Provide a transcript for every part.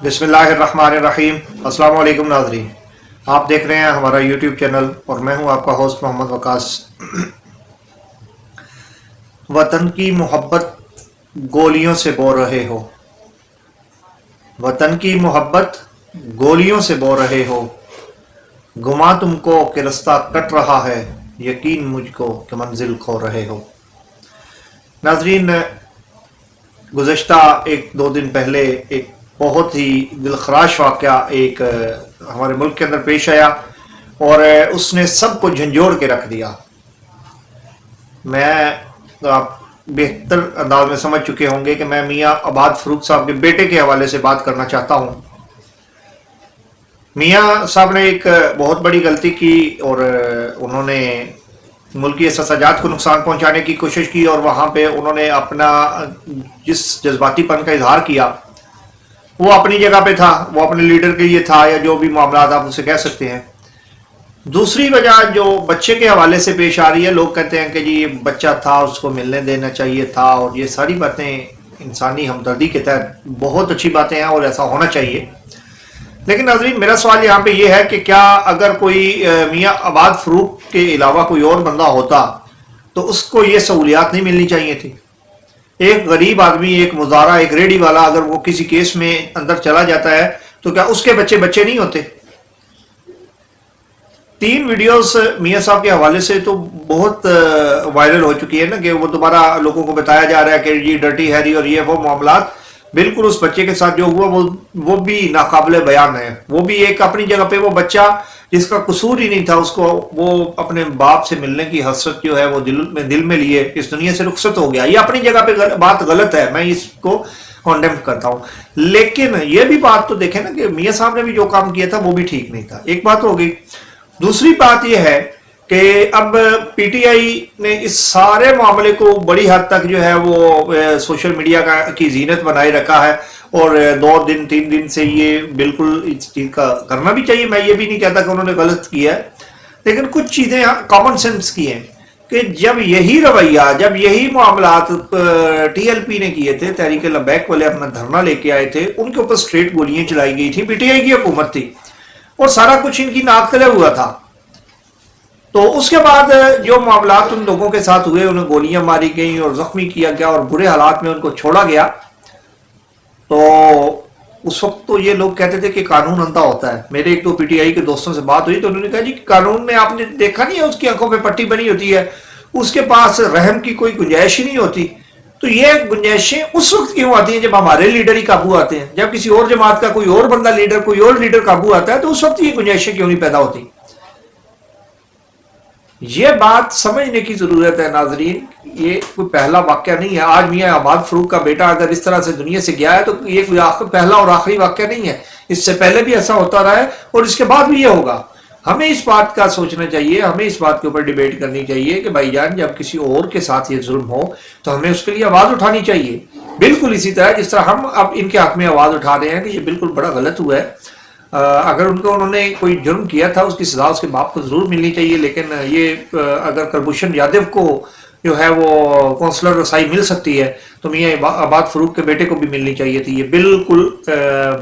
बिस्मिल्लाहिर्रहमानिर्रहीम। अस्सलाम वालेकुम नाज़रीन, आप देख रहे हैं हमारा यूट्यूब चैनल और मैं हूं आपका होस्ट मोहम्मद वकास। वतन की मोहब्बत गोलियों से बो रहे हो, वतन की मोहब्बत गोलियों से बो रहे हो, गुमा तुमको कि रास्ता कट रहा है, यकीन मुझको कि मंजिल खो रहे हो। नाज़रीन, गुज़श्ता एक दो दिन पहले एक बहुत ही दिलखराश वाक़या एक हमारे मुल्क के अंदर पेश आया और उसने सबको झंझोड़ के रख दिया। आप बेहतर अंदाज में समझ चुके होंगे कि मैं मियाँ आबाद फ़रूक साहब के बेटे के हवाले से बात करना चाहता हूँ। मियाँ साहब ने एक बहुत बड़ी गलती की और उन्होंने मुल्की अससाजात को नुकसान पहुँचाने की कोशिश की और वहाँ पे उन्होंने अपना जिस जज्बातीपन का इजहार किया वो अपनी जगह पे था, वो अपने लीडर के लिए था या जो भी मामला आप उसे कह सकते हैं। दूसरी वजह जो बच्चे के हवाले से पेश आ रही है, लोग कहते हैं कि जी ये बच्चा था, उसको मिलने देना चाहिए था, और ये सारी बातें इंसानी हमदर्दी के तहत बहुत अच्छी बातें हैं और ऐसा होना चाहिए। लेकिन नाज़रीन, मेरा सवाल यहाँ पे ये है कि क्या अगर कोई मियाँ आबाद फ़रूक के अलावा कोई और बंदा होता तो उसको ये सहूलियात नहीं मिलनी चाहिए थी? एक गरीब आदमी, एक मुजारा, एक रेडी वाला अगर वो किसी केस में अंदर चला जाता है तो क्या उसके बच्चे बच्चे नहीं होते? 3 वीडियोस मियाँ साहब के हवाले से तो बहुत वायरल हो चुकी है ना, कि वो दोबारा लोगों को बताया जा रहा है कि ये डर्टी हैरी और ये वो मामलात बिल्कुल उस बच्चे के साथ जो हुआ वो भी नाकाबिले बयान है। वो भी एक अपनी जगह पे वो बच्चा जिसका कसूर ही नहीं था, उसको वो अपने बाप से मिलने की हसरत जो है वो दिल में लिए इस दुनिया से रुखसत हो गया। ये अपनी जगह पे बात गलत है, मैं इसको कॉन्डेम करता हूँ। लेकिन ये भी बात तो देखें ना कि मियाँ साहब ने भी जो काम किया था वो भी ठीक नहीं था। एक बात हो गई। दूसरी बात यह है कि अब पीटीआई ने इस सारे मामले को बड़ी हद तक जो है वो सोशल मीडिया की जीनत बनाए रखा है और 2 दिन 3 दिन से ये बिल्कुल इस चीज का करना भी चाहिए। मैं ये भी नहीं कहता कि उन्होंने गलत किया है, लेकिन कुछ चीजें कॉमन सेंस की हैं कि जब यही रवैया, जब यही मामलात टीएलपी ने किए थे, तहरीक लबैक वाले अपना धरना लेके आए थे, उनके ऊपर स्ट्रेट गोलियां चलाई गई थी, पीटीआई की हुकूमत थी और सारा कुछ इनकी नाक तले हुआ था। तो उसके बाद जो मामलात उन लोगों के साथ हुए, उन्हें गोलियां मारी गई और जख्मी किया गया और बुरे हालात में उनको छोड़ा गया, तो उस वक्त तो ये लोग कहते थे कि कानून अंधा होता है। मेरे एक दो पीटीआई के दोस्तों से बात हुई तो उन्होंने कहा जी कानून में आपने देखा नहीं है, उसकी आंखों पे पट्टी बनी होती है, उसके पास रहम की कोई गुंजाइश ही नहीं होती। तो ये गुंजाइशें उस वक्त क्यों आती हैं जब हमारे लीडर ही काबू आते हैं? जब किसी और जमात का कोई और बंदा लीडर, कोई और लीडर काबू आता है तो उस वक्त ये गुंजाइशें क्यों नहीं पैदा होती? ये बात समझने की जरूरत है नाजरीन। ये कोई पहला वाक्य नहीं है। आज मियाँ आबाद फ़रूक का बेटा अगर इस तरह से दुनिया से गया है तो ये कोई पहला और आखिरी वाक्य नहीं है। इससे पहले भी ऐसा होता रहा है और इसके बाद भी ये होगा। हमें इस बात का सोचना चाहिए, हमें इस बात के ऊपर डिबेट करनी चाहिए कि भाईजान जब किसी और के साथ ये जुल्म हो तो हमें उसके लिए आवाज उठानी चाहिए। बिल्कुल इसी तरह जिस तरह हम अब इनके हक में आवाज उठा रहे हैं कि ये बिल्कुल बड़ा गलत हुआ है। अगर उन्होंने कोई जुर्म किया था उसकी सजा उसके बाप को जरूर मिलनी चाहिए। लेकिन ये अगर कुलभूषण यादव को जो है वो कौंसलर रसाई मिल सकती है तो मियाँ आबाद फ़रूक के बेटे को भी मिलनी चाहिए थी। ये बिल्कुल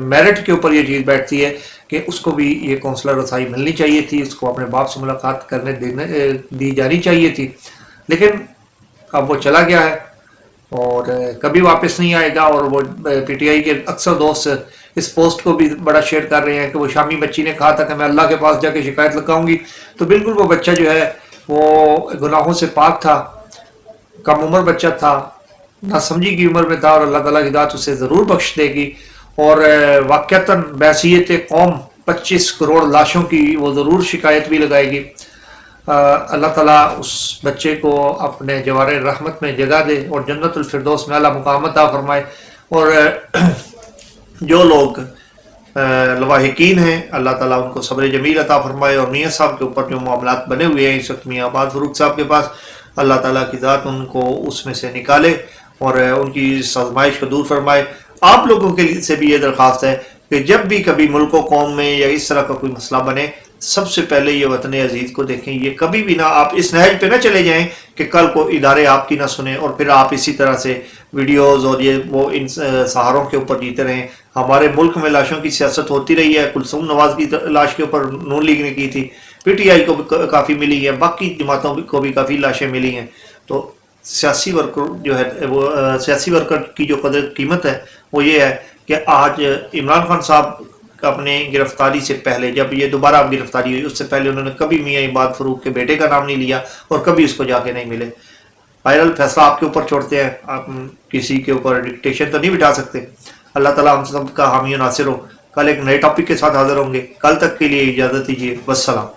मेरिट के ऊपर ये चीज़ बैठती है कि उसको भी ये कौंसलर रसाई मिलनी चाहिए थी, उसको अपने बाप से मुलाकात करने दी जानी चाहिए थी। लेकिन अब वो चला गया है और कभी वापस नहीं आएगा। और वो पीटीआई के अक्सर दोस्त इस पोस्ट को भी बड़ा शेयर कर रहे हैं कि वो शामी बच्ची ने कहा था कि मैं अल्लाह के पास जाके शिकायत लगाऊंगी। तो बिल्कुल वो बच्चा जो है वो गुनाहों से पाक था, कम उम्र बच्चा था, ना समझी की उम्र में था और अल्लाह ताला की दात उसे ज़रूर बख्श देगी। और वाक़तन बैसियत कौम 25 करोड़ लाशों की वो ज़रूर शिकायत भी लगाएगी। अल्लाह ताला उस बच्चे को अपने जवारे रहमत में जगह दे और जन्नतुल फिरदौस में आला मुकाम अता फरमाए। और जो लोग लवाहिकीन हैं अल्लाह ताला उनको सब्र जमील अता फरमाए। और मियाँ साहब के ऊपर जो मामलात बने हुए हैं इस वक्त मियाँ आबाद फ़रूक साहब के पास, अल्लाह ताला की ज़ात उनको उसमें से निकाले और उनकी आजमाइश को दूर फरमाए। आप लोगों के लिए से भी ये दरख्वास्त है कि जब भी कभी मुल्क कौम में या इस तरह का कोई मसला बने, सबसे पहले ये वतन अजीज को देखें। ये कभी भी ना आप इस नहज पे ना चले जाएं कि कल को इदारे आपकी ना सुने और फिर आप इसी तरह से वीडियोस और ये वो इन सहारों के ऊपर जीते रहें। ہمارے ملک میں لاشوں کی سیاست ہوتی رہی ہے. کلثوم نواز کی لاش کے اوپر نون لیگ نے کی تھی, پی ٹی آئی کو بھی کافی ملی ہے, باقی جماعتوں کو بھی کافی لاشیں ملی ہیں. تو سیاسی ورکر جو ہے وہ سیاسی ورکر کی جو قیمت ہے وہ یہ ہے کہ آج عمران خان صاحب اپنے گرفتاری سے پہلے, جب یہ دوبارہ گرفتاری ہوئی, اس سے پہلے انہوں نے کبھی میاں عماد فروق کے بیٹے کا نام نہیں لیا اور کبھی اس کو جا کے نہیں ملے. بہرحال فیصلہ آپ کے اوپر چھوڑتے ہیں, آپ کسی کے اوپر ڈکٹیشن تو نہیں بٹھا سکتے. اللہ تعالیٰ ہم سب کا حامی و ناصر ہو. کل ایک نئے ٹاپک کے ساتھ حاضر ہوں گے. کل تک کے لیے اجازت دیجیے. والسلام.